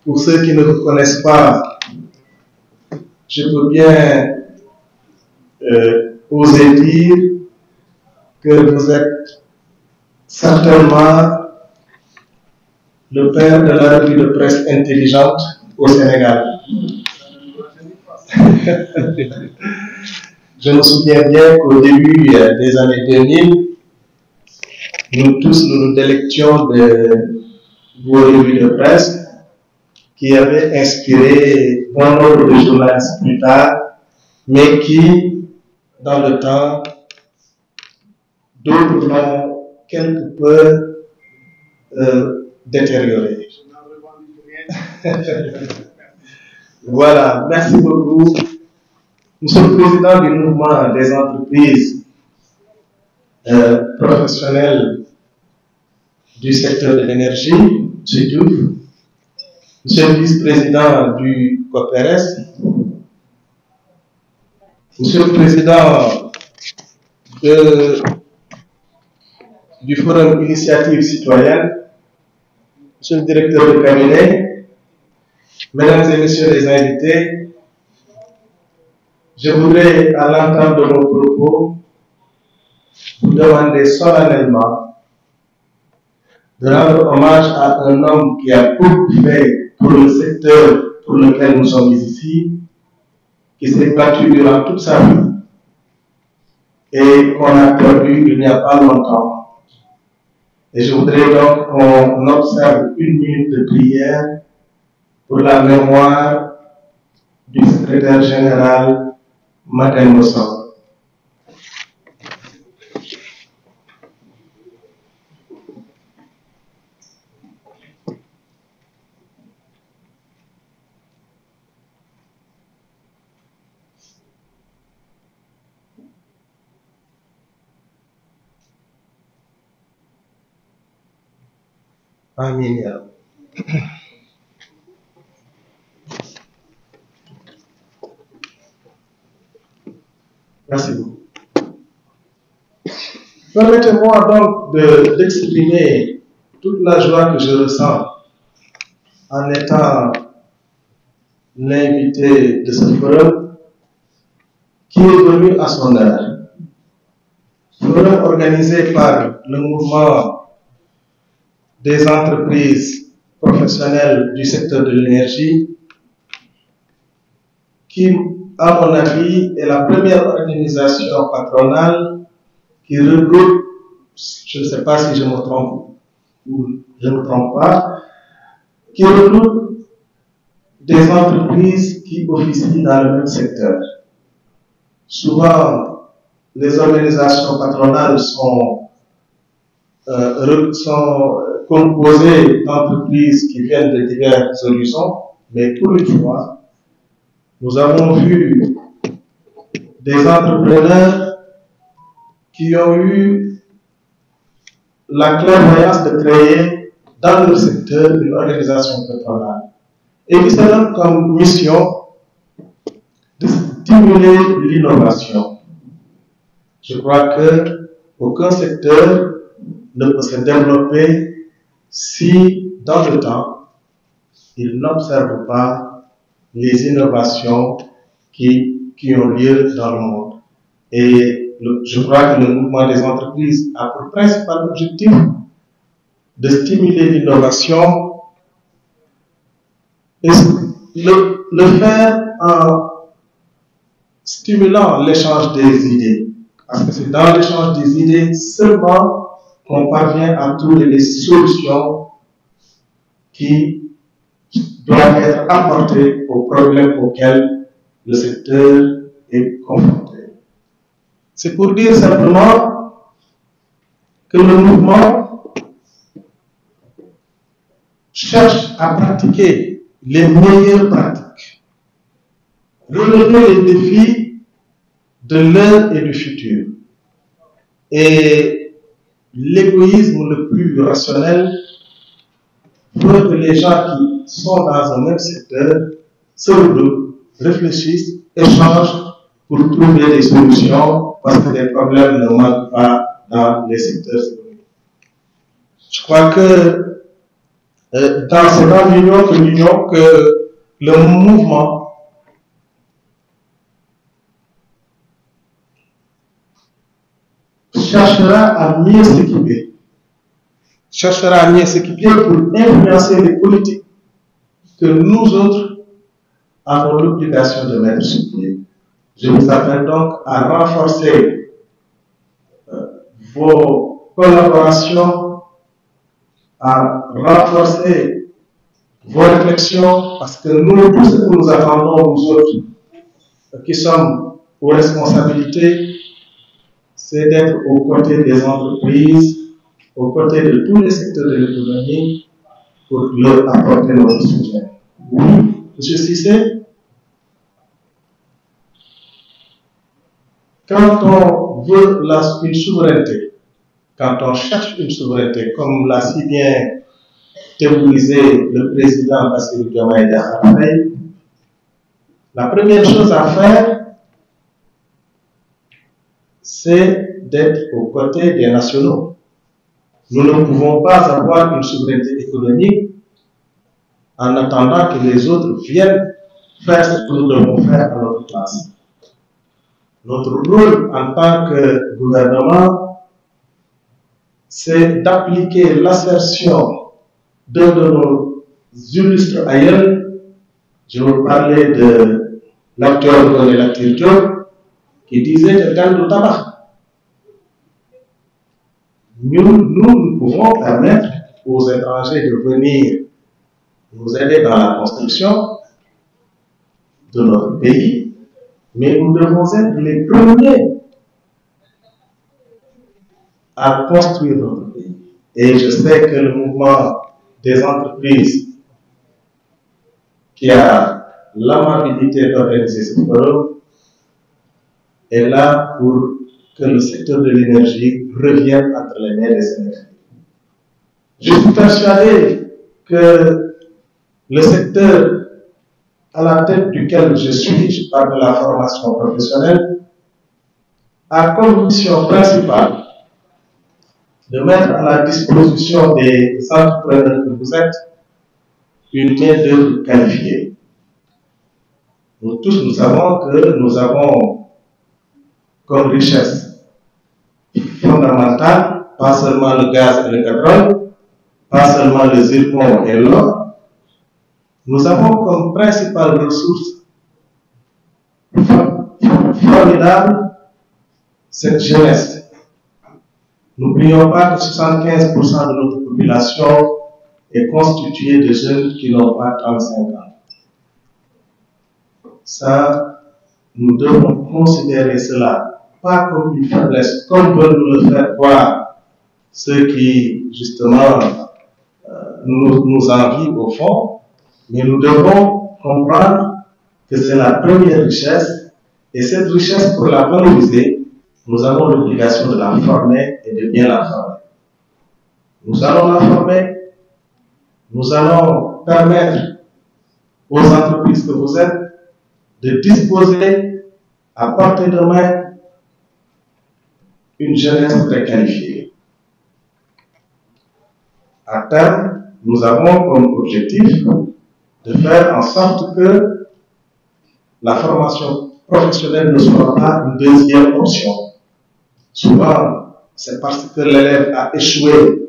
Pour ceux qui ne vous connaissent pas, je peux bien oser dire que vous êtes certainement le père de la revue de presse intelligente au Sénégal. Je me souviens bien qu'au début des années 2000, nous tous nous délections de vos revues de presse qui avaient inspiré bon nombre de journalistes plus tard, mais qui, dans le temps, d'autres l'ont quelque peu détérioré. Voilà, merci beaucoup. Monsieur le Président du mouvement des entreprises professionnelles du secteur de l'énergie, M. Diouf, Monsieur le Vice-président du COPERES, Monsieur le Président du Forum Initiative Citoyenne, Monsieur le Directeur de cabinet, Mesdames et Messieurs les invités, je voudrais, à l'entame de mon propos, vous demander solennellement de rendre hommage à un homme qui a beaucoup fait pour le secteur pour lequel nous sommes ici, qui s'est battu durant toute sa vie et qu'on a perdu il n'y a pas longtemps. Et je voudrais donc qu'on observe une minute de prière pour la mémoire du secrétaire général Martin Mosson. Amin. Merci beaucoup. Permettez-moi donc d'exprimer toute la joie que je ressens en étant l'invité de ce forum qui est venu à son heure. Forum organisé par le mouvement des entreprises professionnelles du secteur de l'énergie qui, à mon avis, est la première organisation patronale qui regroupe, je ne sais pas si je me trompe ou je ne me trompe pas, qui regroupe des entreprises qui officient dans le même secteur. Souvent, les organisations patronales sont composées d'entreprises qui viennent de divers horizons, mais pour une fois, nous avons vu des entrepreneurs qui ont eu la clairvoyance de créer dans leur secteur une organisation patronale et qui se donne comme mission de stimuler l'innovation. Je crois qu'aucun secteur ne peut se développer si, dans le temps, il n'observe pas les innovations qui ont lieu dans le monde. Et je crois que le mouvement des entreprises a pour principal objectif de stimuler l'innovation et le faire en stimulant l'échange des idées. Parce que c'est dans l'échange des idées seulement qu'on parvient à trouver les solutions qui doivent être apportées aux problèmes auxquels le secteur est confronté. C'est pour dire simplement que le mouvement cherche à pratiquer les meilleures pratiques, relever les défis de l'heure et du futur. Et l'égoïsme le plus rationnel veut que les gens qui sont dans un même secteur se regroupent, réfléchissent, échangent pour trouver des solutions parce que les problèmes ne manquent pas dans les secteurs économiques. Je crois que C'est dans l'union que le mouvement cherchera à mieux s'équiper. Cherchera à mieux s'équiper pour influencer les politiques que nous autres avons l'obligation de mettre sur pied. Je vous appelle donc à renforcer vos collaborations, à renforcer vos réflexions, parce que nous, tout ce que nous attendons, nous autres, qui sommes aux responsabilités, c'est d'être aux côtés des entreprises, aux côtés de tous les secteurs de l'économie, pour leur apporter notre soutien. Oui, M. Cissé, quand on veut une souveraineté, quand on cherche une souveraineté, comme l'a si bien théorisé le président Bassirou Diomaye Diakhar Faye, la première chose à faire, c'est d'être aux côtés des nationaux. Nous ne pouvons pas avoir une souveraineté économique en attendant que les autres viennent faire ce que nous devons faire à notre place. Notre rôle en tant que gouvernement, c'est d'appliquer l'assertion d'un de nos illustres aïeuls. Je vous parlais de l'acteur René Latyr Diop, qui disait que dans le tabac, nous pouvons permettre aux étrangers de venir nous aider dans la construction de notre pays, mais nous devons être les premiers à construire notre pays. Et je sais que le mouvement des entreprises qui a l'amabilité d'organiser ce forum est là pour que le secteur de l'énergie revienne entre les mains des Sénégalais. Je suis persuadé que le secteur à la tête duquel je parle de la formation professionnelle, a comme mission principale de mettre à la disposition des entrepreneurs que vous êtes une main-d'œuvre qualifiée. Nous tous, nous savons que nous avons comme richesse fondamentale, pas seulement le gaz et le pétrole, pas seulement le zircon et l'or, nous avons comme principale ressource formidable cette jeunesse. N'oublions pas que 75% de notre population est constituée de jeunes qui n'ont pas 35 ans. Ça, nous devons considérer cela pas comme une faiblesse, comme veulent nous le faire voir ceux qui, justement, nous envient au fond, mais nous devons comprendre que c'est la première richesse, et cette richesse, pour la valoriser, nous avons l'obligation de la former et de bien la former. Nous allons la former, nous allons permettre aux entreprises que vous êtes de disposer à portée de main une jeunesse très qualifiée. À terme, nous avons comme objectif de faire en sorte que la formation professionnelle ne soit pas une deuxième option. Souvent, c'est parce que l'élève a échoué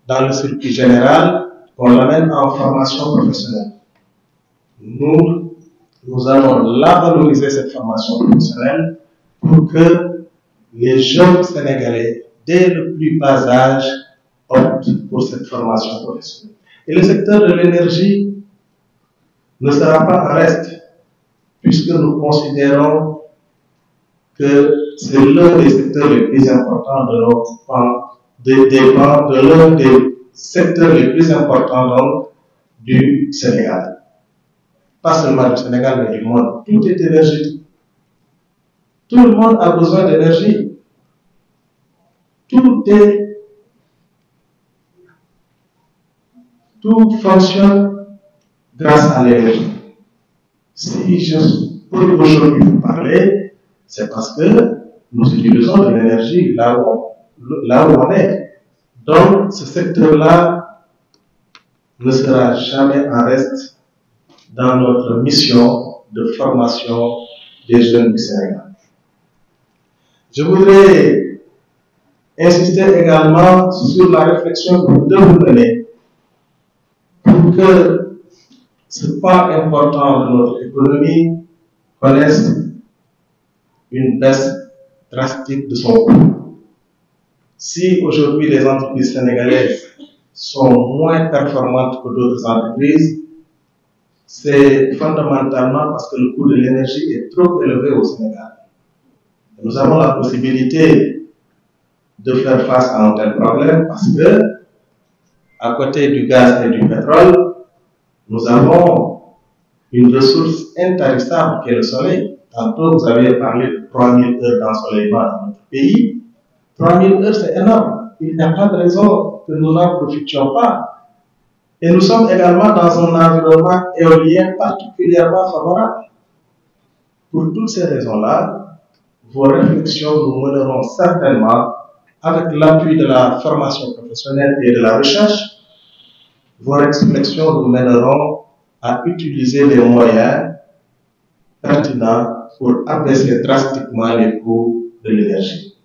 dans le circuit général qu'on l'amène en formation professionnelle. Nous allons la valoriser, cette formation professionnelle, pour que les jeunes Sénégalais, dès le plus bas âge, optent pour cette formation professionnelle. Et le secteur de l'énergie ne sera pas en reste, puisque nous considérons que c'est l'un des secteurs les plus importants de l'un des secteurs les plus importants donc, du Sénégal. Pas seulement du Sénégal, mais du monde. Tout est énergétique. Tout le monde a besoin d'énergie. Tout fonctionne grâce à l'énergie. Si je peux aujourd'hui vous parler, c'est parce que nous utilisons de l'énergie là où on est. Donc, ce secteur-là ne sera jamais en reste dans notre mission de formation des jeunes du Sénégal. Je voudrais insister également sur la réflexion que nous devons mener pour que ce pan important de notre économie connaisse une baisse drastique de son coût. Si aujourd'hui les entreprises sénégalaises sont moins performantes que d'autres entreprises, c'est fondamentalement parce que le coût de l'énergie est trop élevé au Sénégal. Nous avons la possibilité de faire face à un tel problème parce que, à côté du gaz et du pétrole, nous avons une ressource intarissable qui est le soleil. Tantôt, vous avez parlé de 3000 heures d'ensoleillement dans notre pays. 3000 heures, c'est énorme. Il n'y a pas de raison que nous n'en profitions pas. Et nous sommes également dans un environnement éolien particulièrement favorable. Pour toutes ces raisons-là, vos réflexions nous mèneront certainement, avec l'appui de la formation professionnelle et de la recherche, vos réflexions nous mèneront à utiliser les moyens pertinents pour abaisser drastiquement les coûts de l'énergie.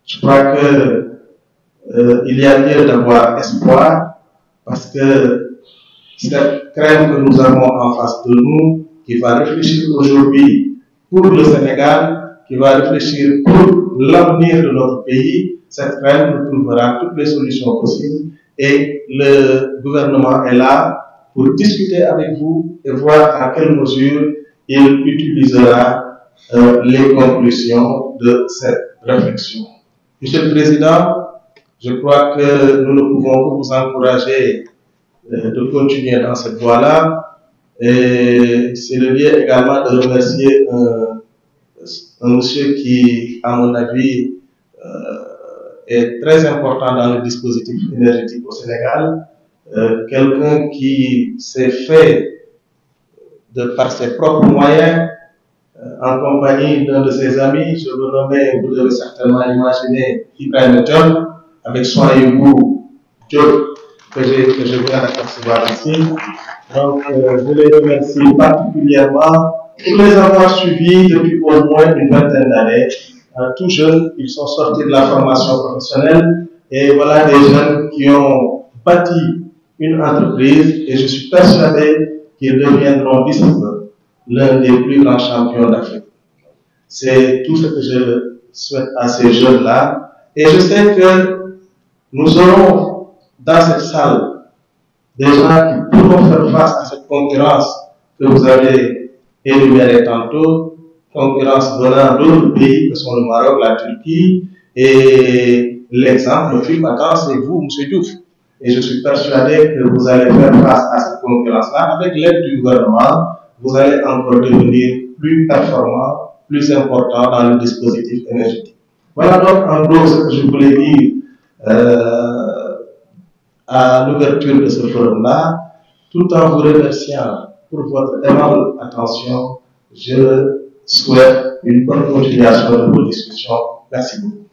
Je crois qu'il y a lieu d'avoir espoir parce que cette crème que nous avons en face de nous, qui va réfléchir aujourd'hui pour le Sénégal, qui va réfléchir pour l'avenir de notre pays, cette crème nous trouvera toutes les solutions possibles et le gouvernement est là pour discuter avec vous et voir à quelle mesure il utilisera les conclusions de cette réflexion. Monsieur le Président, je crois que nous ne pouvons que vous encourager de continuer dans cette voie-là. Et c'est le lieu également de remercier un monsieur qui, à mon avis, est très important dans le dispositif énergétique au Sénégal. Quelqu'un qui s'est fait, par ses propres moyens, en compagnie d'un de ses amis, je le nommais, vous devez certainement imaginer, Ibrahim John, avec Soyebou Diop, que je viens d'apercevoir ici. Donc, je les remercie particulièrement pour les avoir suivis depuis au moins une vingtaine d'années. Tout jeunes, ils sont sortis de la formation professionnelle et voilà des jeunes qui ont bâti une entreprise et je suis persuadé qu'ils deviendront d'ici peu l'un des plus grands champions d'Afrique. C'est tout ce que je souhaite à ces jeunes-là. Et je sais que nous aurons dans cette salle des gens qui pourront faire face à cette concurrence que vous avez énumérée tantôt, concurrence venant d'autres pays que sont le Maroc, la Turquie, et l'exemple le plus patent, c'est vous, M. Diouf. Et je suis persuadé que vous allez faire face à cette concurrence-là. Avec l'aide du gouvernement, vous allez encore devenir plus performant, plus important dans le dispositif énergétique. Voilà donc en gros ce que je voulais dire à l'ouverture de ce forum-là, tout en vous remerciant pour votre aimable attention. Je souhaite une bonne continuation de vos discussions. Merci beaucoup.